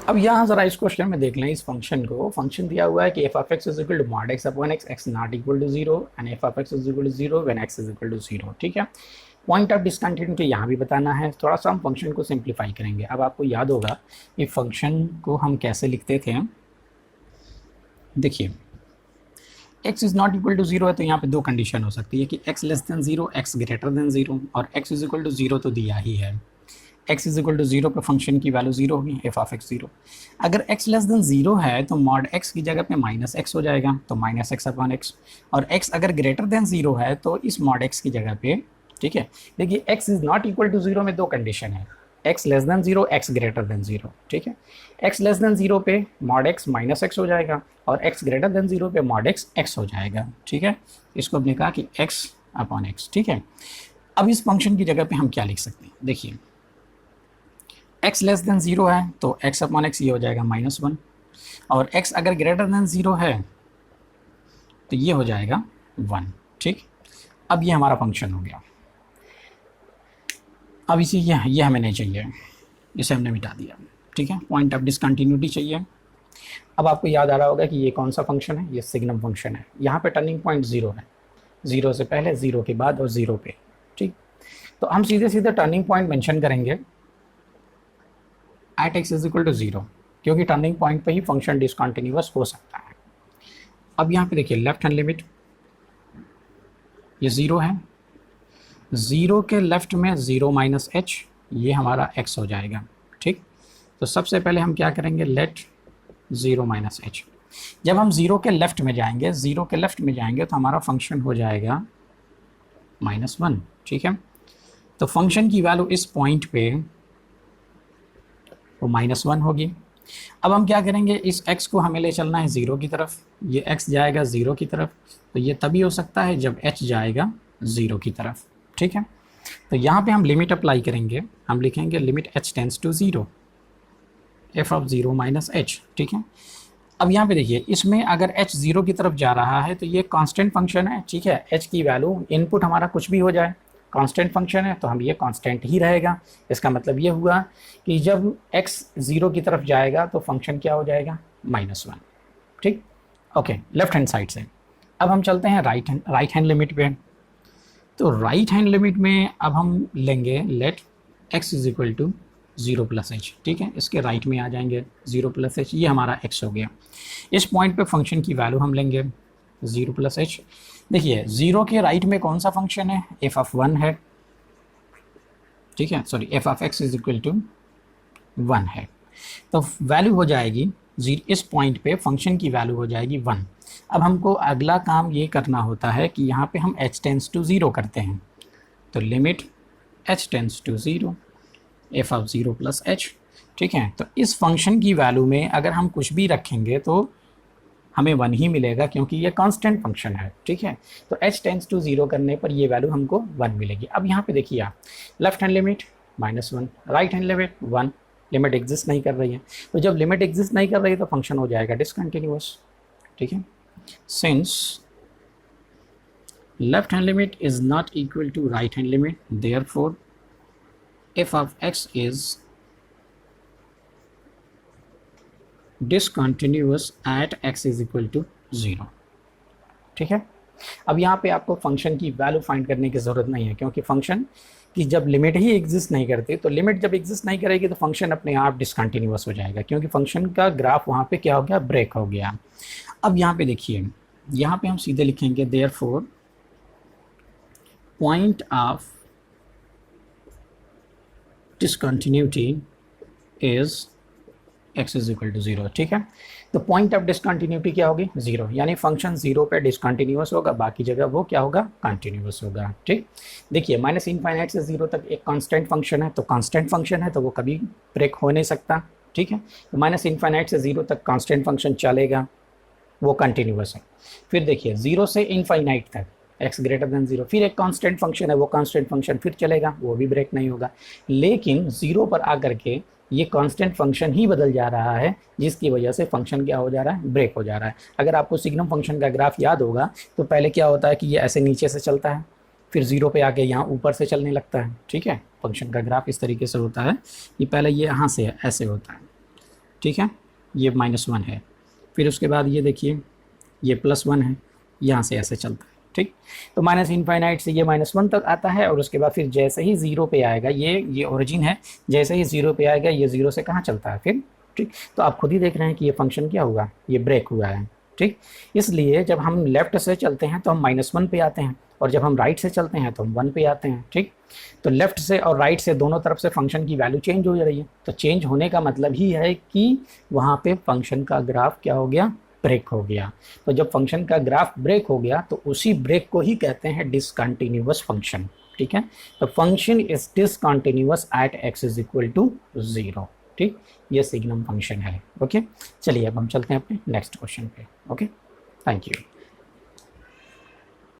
अब यहाँ जरा इस क्वेश्चन में देख लें इस फंक्शन को। फंक्शन दिया हुआ है कि f of x is equal to mod x upon x, x not equal to zero, and f of x is equal to zero when x is equal to zero. ठीक है, point of discontinuity यहाँ भी बताना है। थोड़ा सा हम function को सिंप्लीफाई करेंगे। अब आपको याद होगा कि फंक्शन को हम कैसे लिखते थे। देखिए, x is not equal to zero है तो यहाँ पे दो कंडीशन हो सकती है कि x less than zero, x greater than zero, और x is equal to zero तो दिया ही है। x is equal to zero पे फंक्शन की वैल्यू जीरो होगी, एफ ऑफ एक्स जीरो। अगर x लेस देन जीरो है तो मॉड x की जगह पे माइनस एक्स हो जाएगा, तो माइनस एक्स अपॉन एक्स। और x अगर ग्रेटर देन जीरो है तो इस मॉड x की जगह पे, ठीक है, देखिए x is not equal to zero में दो कंडीशन है, x less than zero, x greater than zero. ठीक है, x लेस देन जीरो पे मॉड x माइनस एक्स हो जाएगा, और x ग्रेटर देन जीरो पे मॉड x x हो जाएगा। ठीक है, इसको हमने कहा कि x अपॉन x। ठीक है, अब इस फंक्शन की जगह पे हम क्या लिख सकते हैं। देखिए, x लेस देन जीरो है तो x अपॉन x ये हो जाएगा माइनस वन, और x अगर ग्रेटर देन जीरो है तो ये हो जाएगा वन। ठीक, अब ये हमारा फंक्शन हो गया। अब इसे ये हमें नहीं चाहिए, इसे हमने मिटा दिया। ठीक है, पॉइंट ऑफ डिसकंटिन्यूटी चाहिए। अब आपको याद आ रहा होगा कि ये कौन सा फंक्शन है, ये सिग्नम फंक्शन है। यहाँ पे टर्निंग पॉइंट जीरो है, जीरो से पहले, जीरो के बाद और जीरो पे। ठीक, तो हम सीधे सीधे टर्निंग पॉइंट मेंशन करेंगे at x is equal to zero, क्योंकि टर्निंग पॉइंट पे ही फंक्शन डिसकंटिन्यूअस हो सकता है। अब यहाँ पे देखिए लेफ्ट हैंड लिमिट, ये ज़ीरो है, ज़ीरो के लेफ्ट में ज़ीरो माइनस एच, ये हमारा एक्स हो जाएगा। ठीक, तो सबसे पहले हम क्या करेंगे, लेट ज़ीरो माइनस एच। जब हम ज़ीरो के लेफ्ट में जाएंगे, ज़ीरो के लेफ्ट में जाएंगे तो हमारा फंक्शन हो जाएगा माइनस वन। ठीक है, तो फंक्शन की वैल्यू इस पॉइंट पे वो माइनस वन होगी। अब हम क्या करेंगे, इस x को हमें ले चलना है ज़ीरो की तरफ, ये x जाएगा ज़ीरो की तरफ, तो ये तभी हो सकता है जब h जाएगा ज़ीरो की तरफ। ठीक है, तो यहाँ पे हम लिमिट अप्लाई करेंगे, हम लिखेंगे limit h tends to zero f of zero minus h. ठीक है, अब यहाँ पे देखिए, इसमें अगर h ज़ीरो की तरफ जा रहा है तो ये कांस्टेंट फंक्शन है। ठीक है, h की वैल्यू इनपुट हमारा कुछ भी हो जाए, कांस्टेंट फंक्शन है तो हम ये कांस्टेंट ही रहेगा। इसका मतलब ये हुआ कि जब x ज़ीरो की तरफ जाएगा तो फंक्शन क्या हो जाएगा, माइनस वन। ठीक, ओके, लेफ्ट हैंड साइड से। अब हम चलते हैं राइट हैंड लिमिट पे। तो राइट हैंड लिमिट में अब हम लेंगे let x is equal to zero plus h. ठीक है, इसके राइट में आ जाएंगे ज़ीरो प्लस एच, ये हमारा x हो गया। इस पॉइंट पे फंक्शन की वैल्यू हम लेंगे ज़ीरो प्लस एच। देखिए, ज़ीरो के राइट में कौन सा फंक्शन है, एफ ऑफ वन है। ठीक है, sorry, f of x is equal to one है, तो वैल्यू हो जाएगी इस पॉइंट पे फंक्शन की वैल्यू हो जाएगी वन। अब हमको अगला काम ये करना होता है कि यहाँ पे हम h टेंस टू ज़ीरो करते हैं, तो limit h tends to zero f of zero plus h. ठीक है, तो इस फंक्शन की वैल्यू में अगर हम कुछ भी रखेंगे तो हमें वन ही मिलेगा, क्योंकि ये कांस्टेंट फंक्शन है। ठीक है, तो h टेंस टू ज़ीरो करने पर ये वैल्यू हमको वन मिलेगी। अब यहाँ पे देखिए आप, left hand limit minus one, right hand limit one, limit exist नहीं कर रही है, तो जब लिमिट एग्जिस्ट नहीं कर रही है तो फंक्शन हो जाएगा डिसकंटिन्यूअस। ठीक है, since left hand limit is not equal to right hand limit, therefore f of x is discontinuous at x is equal to zero. ठीक है, अब यहाँ पे आपको फंक्शन की वैल्यू फाइंड करने की ज़रूरत नहीं है, क्योंकि फंक्शन की जब लिमिट ही एग्जिस्ट नहीं करती, तो लिमिट जब एग्जिस्ट नहीं करेगी तो फंक्शन अपने आप डिसकंटिन्यूअस हो जाएगा, क्योंकि फंक्शन का ग्राफ वहाँ पे क्या हो गया, ब्रेक हो गया। अब यहाँ पे देखिए, यहाँ पे हम सीधे लिखेंगे therefore point of discontinuity is x is equal to zero. ठीक है, तो पॉइंट ऑफ डिसकंटिन्यूटी क्या होगी, ज़ीरो, यानी फंक्शन ज़ीरो पे डिसकंटिन्यूअस होगा, बाकी जगह वो क्या होगा, कंटिन्यूअस होगा। ठीक, देखिए माइनस इनफाइनाइट से ज़ीरो तक एक कांस्टेंट फंक्शन है, तो कांस्टेंट फंक्शन है तो वो कभी ब्रेक हो नहीं सकता। ठीक है, तो माइनस इनफाइनाइट से ज़ीरो तक कांस्टेंट फंक्शन चलेगा, वो कंटिन्यूअस है। फिर देखिए, ज़ीरो से इनफाइनाइट तक x ग्रेटर देन ज़ीरो, फिर एक कांस्टेंट फंक्शन है, वो कांस्टेंट फंक्शन फिर चलेगा, वो भी ब्रेक नहीं होगा। लेकिन ज़ीरो पर आकर के ये कांस्टेंट फंक्शन ही बदल जा रहा है, जिसकी वजह से फंक्शन क्या हो जा रहा है, ब्रेक हो जा रहा है। अगर आपको सिग्नम फंक्शन का ग्राफ याद होगा तो पहले क्या होता है कि ये ऐसे नीचे से चलता है, फिर ज़ीरो पे आके यहाँ ऊपर से चलने लगता है। ठीक है, फंक्शन का ग्राफ इस तरीके से होता है कि पहले ये यहाँ से ऐसे होता है, ठीक है, ये -1 है, फिर उसके बाद ये देखिए ये +1 है, यहाँ से ऐसे चलता है, ठीक। तो माइनस इनफाइनाइट से ये -1 तक आता है, और उसके बाद फिर जैसे ही 0 पे आएगा, ये ओरिजिन है, जैसे ही 0 पे आएगा ये 0 से कहाँ चलता है फिर, ठीक। तो आप खुद ही देख रहे हैं कि ये फंक्शन क्या हुआ, ये ब्रेक हुआ है, ठीक। इसलिए जब हम लेफ्ट से चलते हैं तो हम -1 पे आते हैं, और जब हम राइट से चलते हैं तो हम 1 पे आते हैं, ठीक। तो लेफ्ट से और राइट से दोनों तरफ से फंक्शन की वैल्यू चेंज हो जा रही है, तो चेंज होने का मतलब ही है कि वहाँ पे फंक्शन का ग्राफ क्या हो गया, ब्रेक हो गया। तो जब फंक्शन का ग्राफ ब्रेक हो गया तो उसी ब्रेक को ही कहते हैं डिसकंटिन्यूअस फंक्शन, ठीक है। तो function is discontinuous at x is equal to 0, ठीक। ये सिग्नम फंक्शन है, ओके। चलिए अब हम चलते हैं अपने नेक्स्ट क्वेश्चन पे, ओके। Thank you.